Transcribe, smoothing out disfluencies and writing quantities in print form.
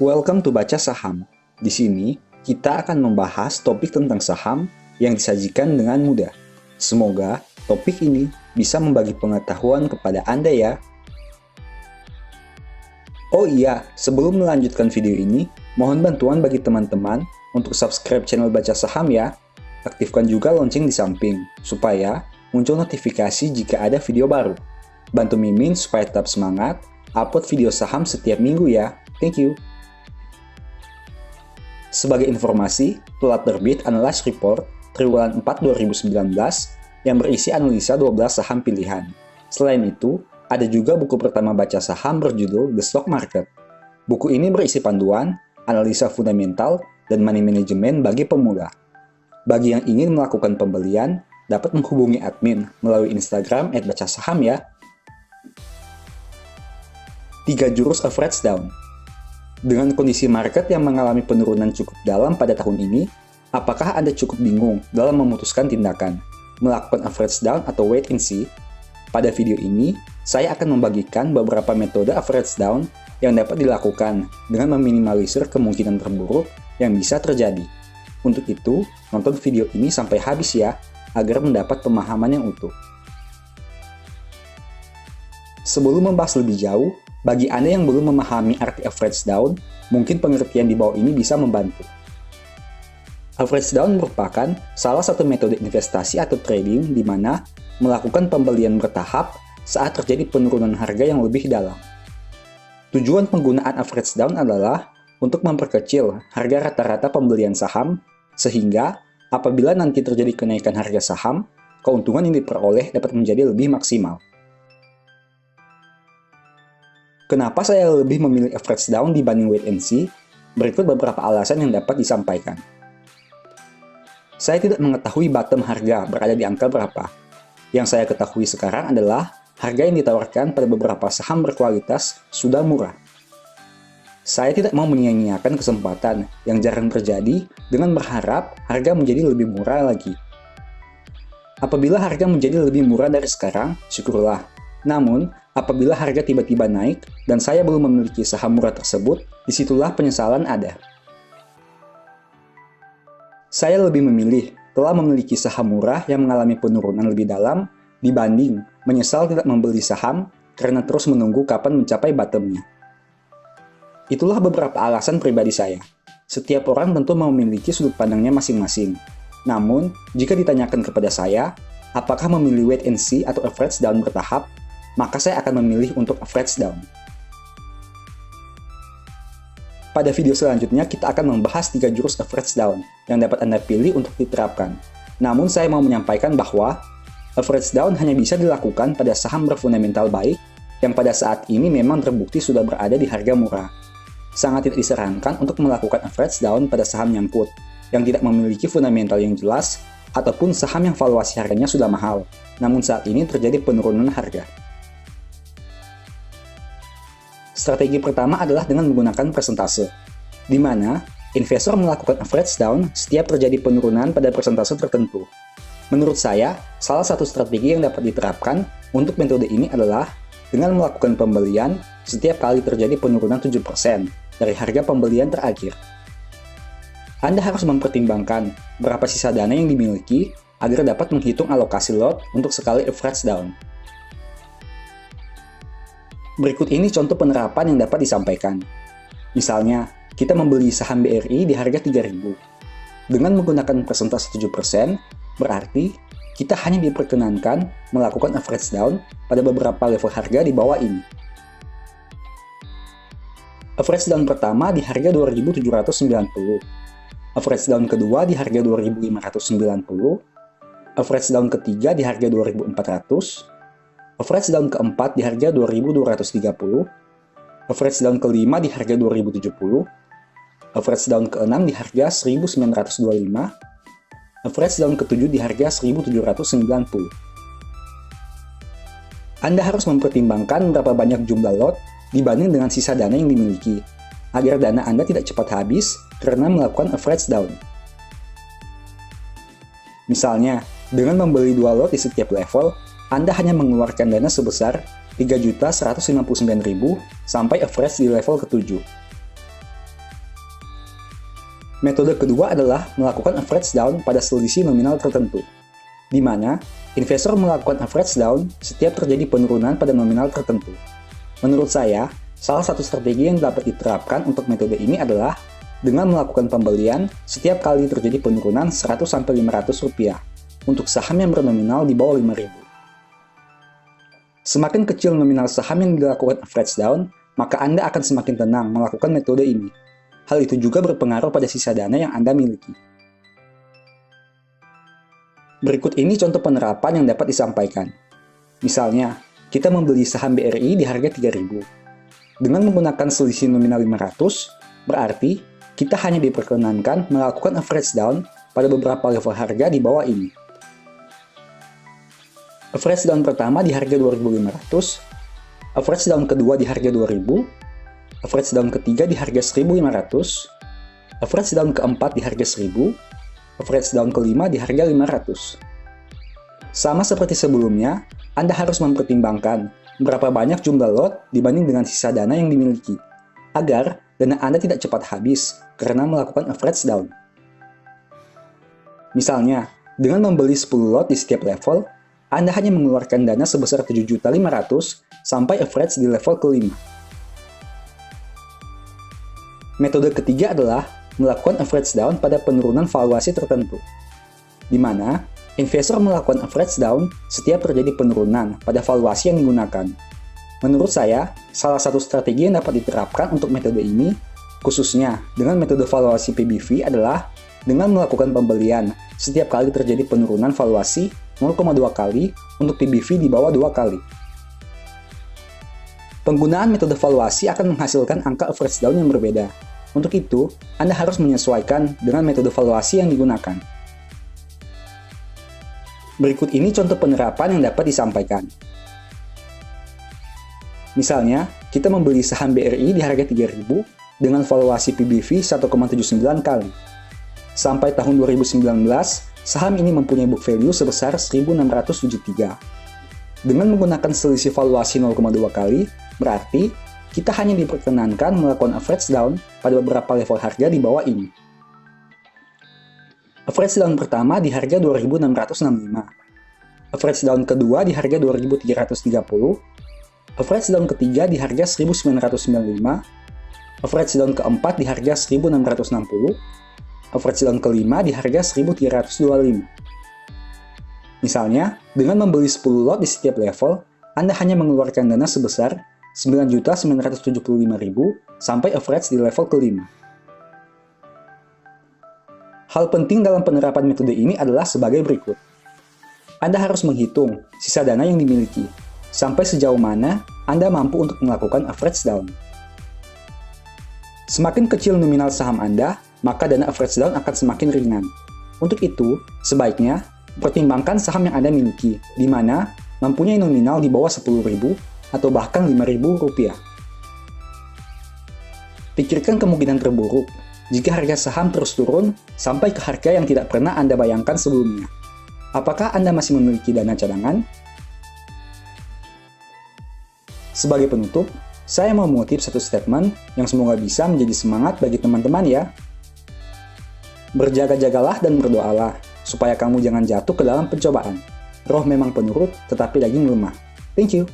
Welcome to Baca Saham. Di sini, kita akan membahas topik tentang saham yang disajikan dengan mudah. Semoga topik ini bisa membagi pengetahuan kepada Anda ya. Oh iya, sebelum melanjutkan video ini, mohon bantuan bagi teman-teman untuk subscribe channel Baca Saham ya. Aktifkan juga lonceng di samping, supaya muncul notifikasi jika ada video baru. Bantu Mimin supaya tetap semangat, upload video saham setiap minggu ya. Thank you. Sebagai informasi, telah terbit Analyst Report Triwulan 4 2019 yang berisi analisa 12 saham pilihan. Selain itu, ada juga buku pertama baca saham berjudul The Stock Market. Buku ini berisi panduan, analisa fundamental, dan money management bagi pemula. Bagi yang ingin melakukan pembelian, dapat menghubungi admin melalui Instagram @bacasaham ya. 3 jurus average down. Dengan kondisi market yang mengalami penurunan cukup dalam pada tahun ini, apakah Anda cukup bingung dalam memutuskan tindakan, melakukan average down atau wait and see? Pada video ini, saya akan membagikan beberapa metode average down yang dapat dilakukan dengan meminimalisir kemungkinan terburuk yang bisa terjadi. Untuk itu, nonton video ini sampai habis ya, agar mendapat pemahaman yang utuh. Sebelum membahas lebih jauh, bagi Anda yang belum memahami arti average down, mungkin pengertian di bawah ini bisa membantu. Average down merupakan salah satu metode investasi atau trading di mana melakukan pembelian bertahap saat terjadi penurunan harga yang lebih dalam. Tujuan penggunaan average down adalah untuk memperkecil harga rata-rata pembelian saham, sehingga apabila nanti terjadi kenaikan harga saham, keuntungan yang diperoleh dapat menjadi lebih maksimal. Kenapa saya lebih memilih average down dibanding wait and see? Berikut beberapa alasan yang dapat disampaikan. Saya tidak mengetahui bottom harga berada di angka berapa. Yang saya ketahui sekarang adalah harga yang ditawarkan pada beberapa saham berkualitas sudah murah. Saya tidak mau menyia-nyiakan kesempatan yang jarang terjadi dengan berharap harga menjadi lebih murah lagi. Apabila harga menjadi lebih murah dari sekarang, syukurlah. Namun, apabila harga tiba-tiba naik dan saya belum memiliki saham murah tersebut, disitulah penyesalan ada. Saya lebih memilih telah memiliki saham murah yang mengalami penurunan lebih dalam dibanding menyesal tidak membeli saham karena terus menunggu kapan mencapai bottomnya. Itulah beberapa alasan pribadi saya. Setiap orang tentu memiliki sudut pandangnya masing-masing. Namun, jika ditanyakan kepada saya, apakah memilih wait and see atau average down bertahap, maka saya akan memilih untuk average down. Pada video selanjutnya, kita akan membahas 3 jurus average down yang dapat Anda pilih untuk diterapkan. Namun, saya mau menyampaikan bahwa average down hanya bisa dilakukan pada saham berfundamental baik yang pada saat ini memang terbukti sudah berada di harga murah. Sangat tidak disarankan untuk melakukan average down pada saham nyangkut yang tidak memiliki fundamental yang jelas ataupun saham yang valuasi harganya sudah mahal, namun saat ini terjadi penurunan harga. Strategi pertama adalah dengan menggunakan persentase, di mana investor melakukan average down setiap terjadi penurunan pada persentase tertentu. Menurut saya, salah satu strategi yang dapat diterapkan untuk metode ini adalah dengan melakukan pembelian setiap kali terjadi penurunan 7% dari harga pembelian terakhir. Anda harus mempertimbangkan berapa sisa dana yang dimiliki agar dapat menghitung alokasi lot untuk sekali average down. Berikut ini contoh penerapan yang dapat disampaikan. Misalnya, kita membeli saham BRI di harga 3.000. Dengan menggunakan persentase 7%, berarti kita hanya diperkenankan melakukan average down pada beberapa level harga di bawah ini. Average down pertama di harga 2.790. Average down kedua di harga 2.590. Average down ketiga di harga 2.400. Average down keempat di harga 2.230, average down kelima di harga 2.070, average down keenam di harga 1.925, average down ketujuh di harga 1.790. Anda harus mempertimbangkan berapa banyak jumlah lot dibanding dengan sisa dana yang dimiliki, agar dana Anda tidak cepat habis karena melakukan average down. Misalnya, dengan membeli 2 lot di setiap level, Anda hanya mengeluarkan dana sebesar 3.159.000 sampai average di level ke-7. Metode kedua adalah melakukan average down pada selisih nominal tertentu, di mana investor melakukan average down setiap terjadi penurunan pada nominal tertentu. Menurut saya, salah satu strategi yang dapat diterapkan untuk metode ini adalah dengan melakukan pembelian setiap kali terjadi penurunan 100-500 rupiah untuk saham yang bernominal di bawah 5.000. Semakin kecil nominal saham yang dilakukan average down, maka Anda akan semakin tenang melakukan metode ini. Hal itu juga berpengaruh pada sisa dana yang Anda miliki. Berikut ini contoh penerapan yang dapat disampaikan. Misalnya, kita membeli saham BRI di harga 3.000. Dengan menggunakan selisih nominal 500, berarti kita hanya diperkenankan melakukan average down pada beberapa level harga di bawah ini. Average down pertama di harga 2.500, average down kedua di harga 2.000, average down ketiga di harga 1.500, average down keempat di harga 1.000, average down kelima di harga 500. Sama seperti sebelumnya, Anda harus mempertimbangkan berapa banyak jumlah lot dibanding dengan sisa dana yang dimiliki, agar dana Anda tidak cepat habis karena melakukan average down. Misalnya, dengan membeli 10 lot di setiap level, Anda hanya mengeluarkan dana sebesar 7.500.000 sampai average di level kelima. Metode ketiga adalah melakukan average down pada penurunan valuasi tertentu, di mana investor melakukan average down setiap terjadi penurunan pada valuasi yang digunakan. Menurut saya, salah satu strategi yang dapat diterapkan untuk metode ini, khususnya dengan metode valuasi PBV adalah dengan melakukan pembelian setiap kali terjadi penurunan valuasi 0,2 kali untuk PBV di bawah 2 kali. Penggunaan metode valuasi akan menghasilkan angka average down yang berbeda. Untuk itu, Anda harus menyesuaikan dengan metode valuasi yang digunakan. Berikut ini contoh penerapan yang dapat disampaikan. Misalnya, kita membeli saham BRI di harga 3.000 dengan valuasi PBV 1,79 kali. Sampai tahun 2019, saham ini mempunyai book value sebesar 1.673. Dengan menggunakan selisih valuasi 0,2 kali, berarti kita hanya diperkenankan melakukan average down pada beberapa level harga di bawah ini. Average down pertama di harga 2.665. Average down kedua di harga 2.330. Average down ketiga di harga 1.995, average down keempat di harga 1.660, average down kelima di harga 1.325. Misalnya, dengan membeli 10 lot di setiap level, Anda hanya mengeluarkan dana sebesar 9.975.000 sampai average di level kelima. Hal penting dalam penerapan metode ini adalah sebagai berikut. Anda harus menghitung sisa dana yang dimiliki, sampai sejauh mana Anda mampu untuk melakukan average down. Semakin kecil nominal saham Anda, maka dana average down akan semakin ringan. Untuk itu, sebaiknya pertimbangkan saham yang Anda miliki, di mana mempunyai nominal di bawah 10.000 atau bahkan 5.000 rupiah. Pikirkan kemungkinan terburuk jika harga saham terus turun sampai ke harga yang tidak pernah Anda bayangkan sebelumnya. Apakah Anda masih memiliki dana cadangan? Sebagai penutup, saya mau mengutip satu statement yang semoga bisa menjadi semangat bagi teman-teman ya. Berjaga-jagalah dan berdoalah, supaya kamu jangan jatuh ke dalam pencobaan. Roh memang penurut, tetapi daging lemah. Thank you.